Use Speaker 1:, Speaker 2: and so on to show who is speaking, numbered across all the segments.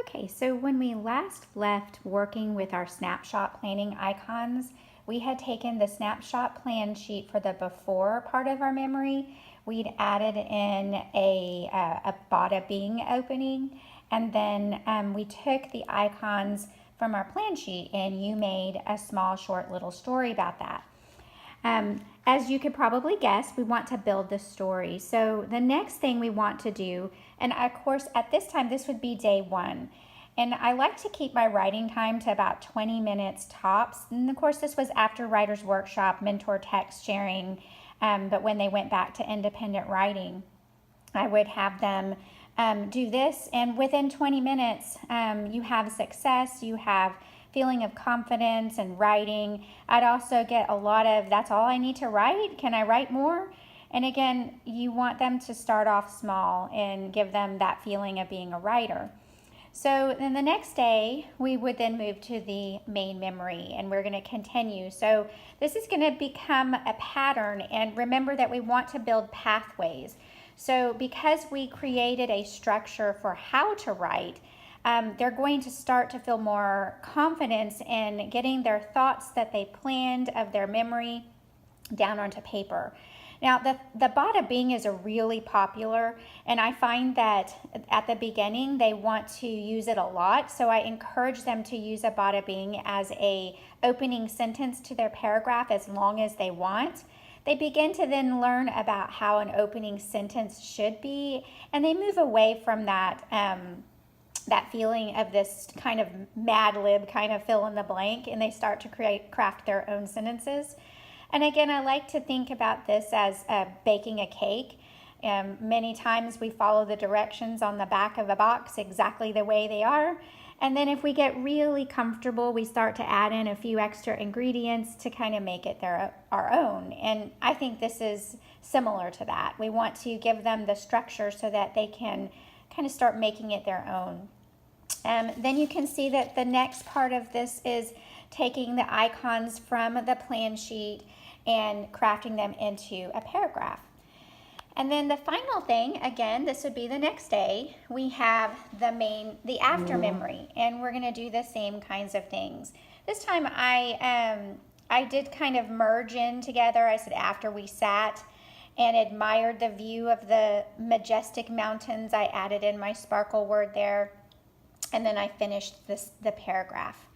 Speaker 1: Okay, so when we last left working with our snapshot planning icons, we had taken the snapshot plan sheet for the before part of our memory. We'd added in a bada bing opening, and then we took the icons from our plan sheet and you made a small short little story about that. As you could probably guess, we want to build the story. So the next thing we want to do, and of course at this time this would be day 1. And I like to keep my writing time to about 20 minutes tops. And of course this was after Writer's Workshop, mentor text sharing, but when they went back to independent writing, I would have them do this, and within 20 minutes you have success, you have feeling of confidence and writing. I'd also get a lot of, that's all I need to write, can I write more? And again, you want them to start off small and give them that feeling of being a writer. So then the next day, we would then move to the main memory and we're going to continue. So this is going to become a pattern, and remember that we want to build pathways. So because we created a structure for how to write, they're going to start to feel more confidence in getting their thoughts that they planned of their memory down onto paper. Now, the bada bing is a really popular, and I find that at the beginning they want to use it a lot, so I encourage them to use a bada bing as a opening sentence to their paragraph as long as they want. They begin to then learn about how an opening sentence should be, and they move away from that that feeling of this kind of Mad Lib kind of fill in the blank, and they start to craft their own sentences. And again, I like to think about this as baking a cake. Many times we follow the directions on the back of a box exactly the way they are. And then if we get really comfortable, we start to add in a few extra ingredients to kind of make it our own. And I think this is similar to that. We want to give them the structure so that they can kind of start making it their own. Then you can see that the next part of this is taking the icons from the plan sheet and crafting them into a paragraph. And then the final thing, again, this would be the next day, we have the after memory, and we're going to do the same kinds of things. This time I did kind of merge in together. I said after we sat and admired the view of the majestic mountains, I added in my sparkle word there, and then I finished the paragraph.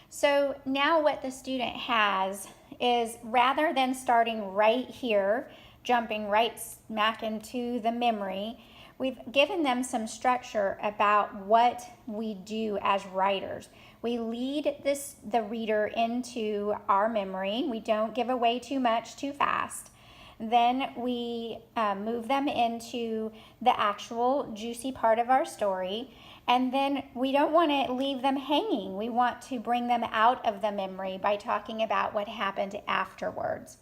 Speaker 1: So now what the student has is, rather than starting right here, jumping right smack into the memory, we've given them some structure about what we do as writers. We lead the reader into our memory. We don't give away too much too fast. Then we move them into the actual juicy part of our story. And then we don't want to leave them hanging. We want to bring them out of the memory by talking about what happened afterwards.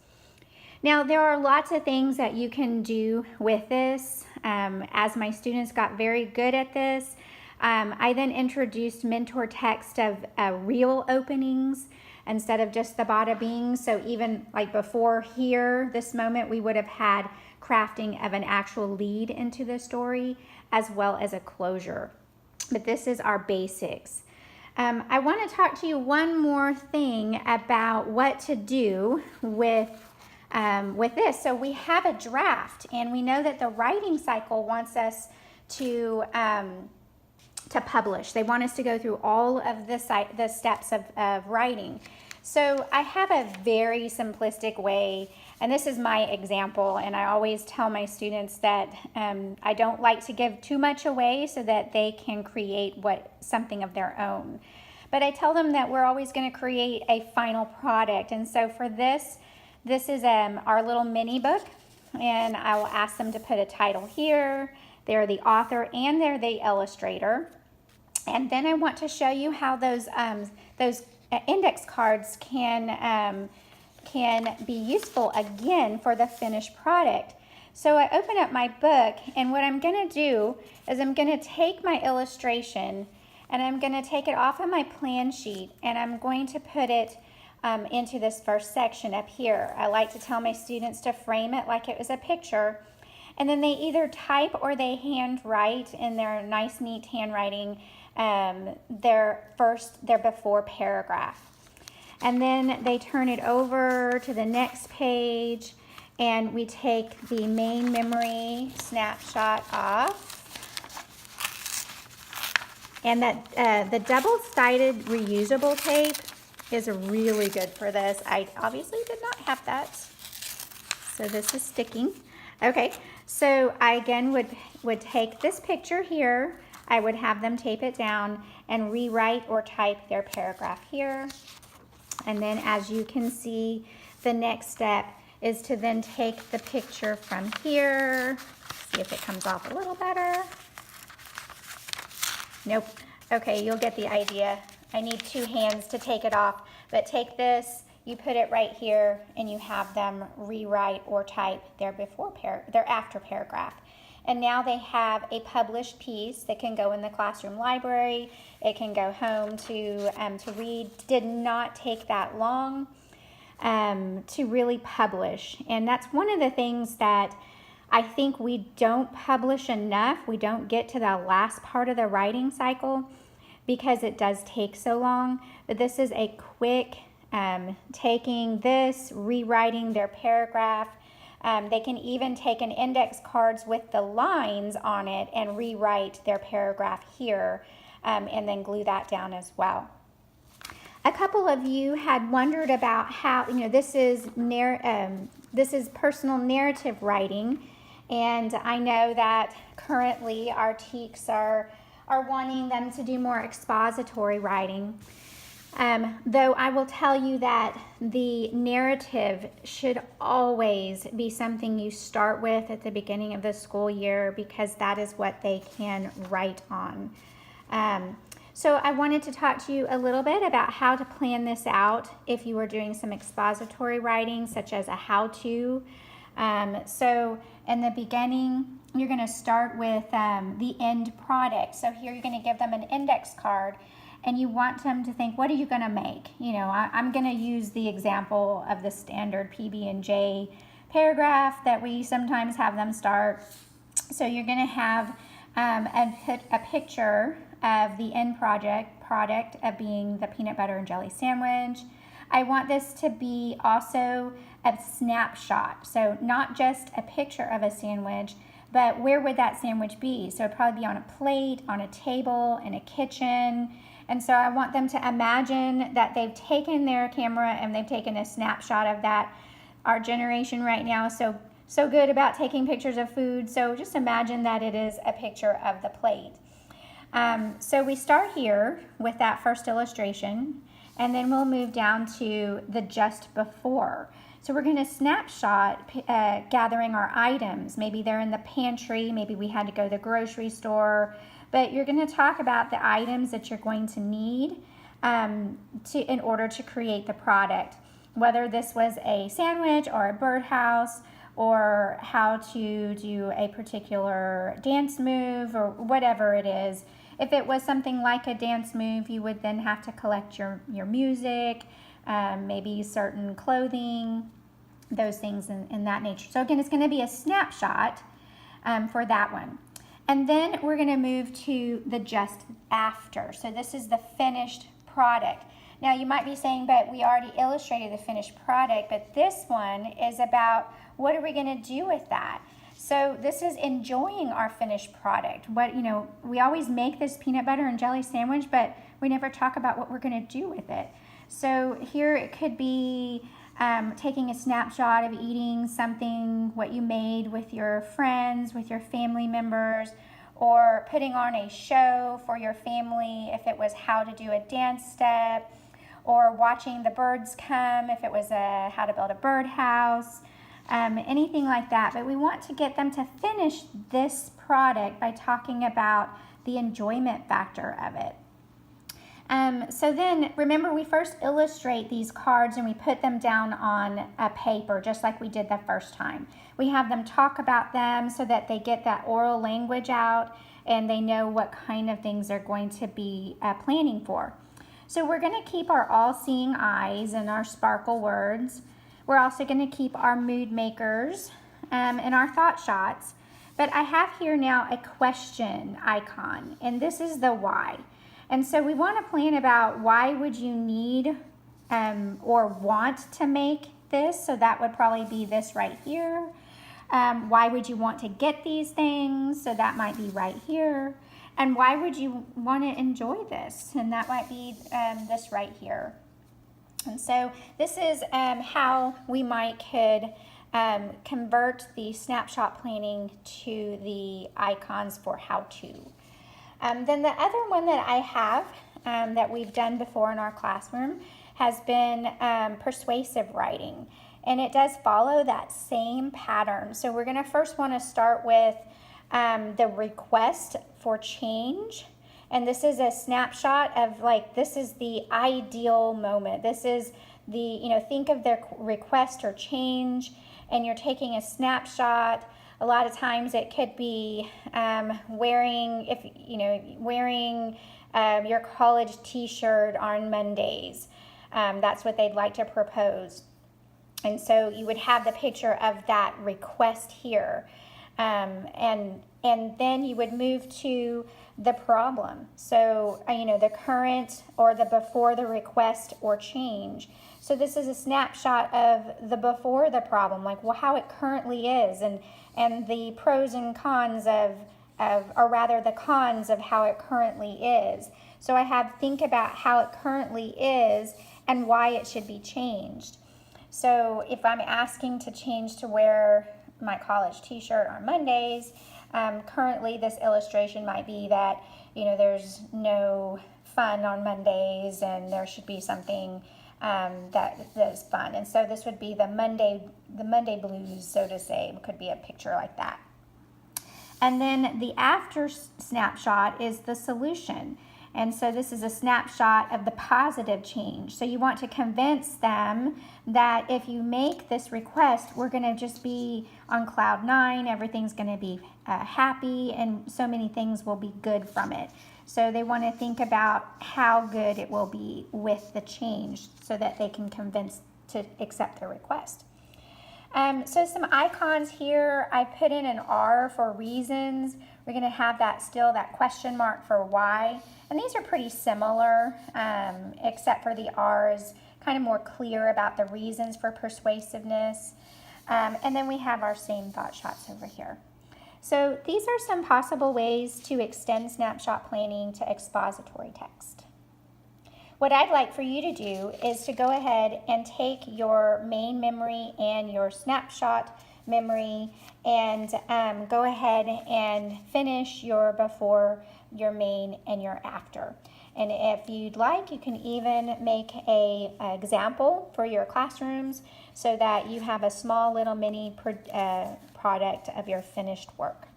Speaker 1: Now, there are lots of things that you can do with this. As my students got very good at this, I then introduced mentor text of real openings instead of just the bada bing. So even like before here, this moment, we would have had crafting of an actual lead into the story as well as a closure. But this is our basics. I want to talk to you one more thing about what to do with this. So we have a draft, and we know that the writing cycle wants us to publish. They want us to go through all of the steps of writing. So I have a very simplistic way, and this is my example, and I always tell my students that I don't like to give too much away so that they can create something of their own. But I tell them that we're always going to create a final product, and so for this is our little mini book, and I will ask them to put a title here. They're the author and they're the illustrator. And then I want to show you how those index cards can be useful again for the finished product. So I open up my book, and what I'm going to do is I'm going to take my illustration and I'm going to take it off of my plan sheet, and I'm going to put it into this first section up here. I like to tell my students to frame it like it was a picture. And then they either type or they handwrite in their nice, neat handwriting their before paragraph. And then they turn it over to the next page, and we take the main memory snapshot off. And that the double-sided reusable tape is really good for this. I obviously did not have that, so this is sticking. Okay, so I again would take this picture here. I would have them tape it down and rewrite or type their paragraph here. And then as you can see, the next step is to then take the picture from here. See if it comes off a little better. Nope. Okay, you'll get the idea. I need 2 hands to take it off, but take this, you put it right here, and you have them rewrite or type their after paragraph. And now they have a published piece that can go in the classroom library. It can go home to read. Did not take that long to really publish. And that's one of the things that I think we don't publish enough. We don't get to the last part of the writing cycle because it does take so long. But this is a quick taking this, rewriting their paragraph. They can even take an index cards with the lines on it and rewrite their paragraph here and then glue that down as well. A couple of you had wondered about how, this is personal narrative writing, and I know that currently our TEKS are wanting them to do more expository writing. Though I will tell you that the narrative should always be something you start with at the beginning of the school year because that is what they can write on. So I wanted to talk to you a little bit about how to plan this out if you are doing some expository writing, such as a how-to. So in the beginning, you're going to start with the end product. So here you're going to give them an index card, and you want them to think, what are you going to make? I'm going to use the example of the standard PB&J paragraph that we sometimes have them start. So you're going to have a picture of the end product of being the peanut butter and jelly sandwich. I want this to be also a snapshot. So not just a picture of a sandwich, but where would that sandwich be? So it'd probably be on a plate, on a table, in a kitchen. And so I want them to imagine that they've taken their camera and they've taken a snapshot of that. Our generation right now is so good about taking pictures of food. So just imagine that it is a picture of the plate. So we start here with that first illustration, and then we'll move down to the just before. So we're going to snapshot gathering our items. Maybe they're in the pantry, maybe we had to go to the grocery store, but you're going to talk about the items that you're going to need in order to create the product. Whether this was a sandwich or a birdhouse, or how to do a particular dance move or whatever it is. If it was something like a dance move, you would then have to collect your music, maybe certain clothing, those things in that nature. So again, it's going to be a snapshot for that one. And then we're going to move to the just after. So this is the finished product. Now you might be saying, but we already illustrated the finished product, but this one is about what are we going to do with that? So this is enjoying our finished product. We always make this peanut butter and jelly sandwich, but we never talk about what we're going to do with it. So here it could be taking a snapshot of eating something, what you made with your friends, with your family members, or putting on a show for your family if it was how to do a dance step, or watching the birds come if it was how to build a birdhouse. Anything like that. But we want to get them to finish this product by talking about the enjoyment factor of it. So then, remember, we first illustrate these cards and we put them down on a paper, just like we did the first time. We have them talk about them so that they get that oral language out and they know what kind of things they're going to be planning for. So we're going to keep our all-seeing eyes and our sparkle words. We're also going to keep our mood makers and our thought shots. But I have here now a question icon, and this is the why. And so we want to plan about why would you need or want to make this. So that would probably be this right here. Why would you want to get these things? So that might be right here. And why would you want to enjoy this? And that might be this right here. And so this is how we could convert the snapshot planning to the icons for how to. Then the other one that I have that we've done before in our classroom has been persuasive writing. And it does follow that same pattern. So we're going to first want to start with the request for change. And this is a snapshot of like, this is the ideal moment. This is the, think of their request or change, and you're taking a snapshot. A lot of times it could be wearing your college t-shirt on Mondays. That's what they'd like to propose. And so you would have the picture of that request here. And then you would move to the problem. So, the current or the before the request or change. So this is a snapshot of the before the problem, like how it currently is, and the pros and cons or rather the cons of how it currently is. So I have think about how it currently is and why it should be changed. So if I'm asking to change to wear my college t-shirt on Mondays, currently this illustration might be that, there's no fun on Mondays and there should be something that is fun. And so this would be the Monday blues, so to say. It could be a picture like that. And then the after snapshot is the solution. And so this is a snapshot of the positive change. So you want to convince them that if you make this request, we're going to just be on cloud nine. Everything's going to be happy, and so many things will be good from it. So they want to think about how good it will be with the change so that they can convince to accept their request. So some icons here, I put in an R for reasons. We're going to have that question mark for why. And these are pretty similar, except for the R is kind of more clear about the reasons for persuasiveness. And then we have our same thought shots over here. So these are some possible ways to extend snapshot planning to expository text. What I'd like for you to do is to go ahead and take your main memory and your snapshot memory and go ahead and finish your before, your main, and your after. And if you'd like, you can even make an example for your classrooms so that you have a small little mini product of your finished work.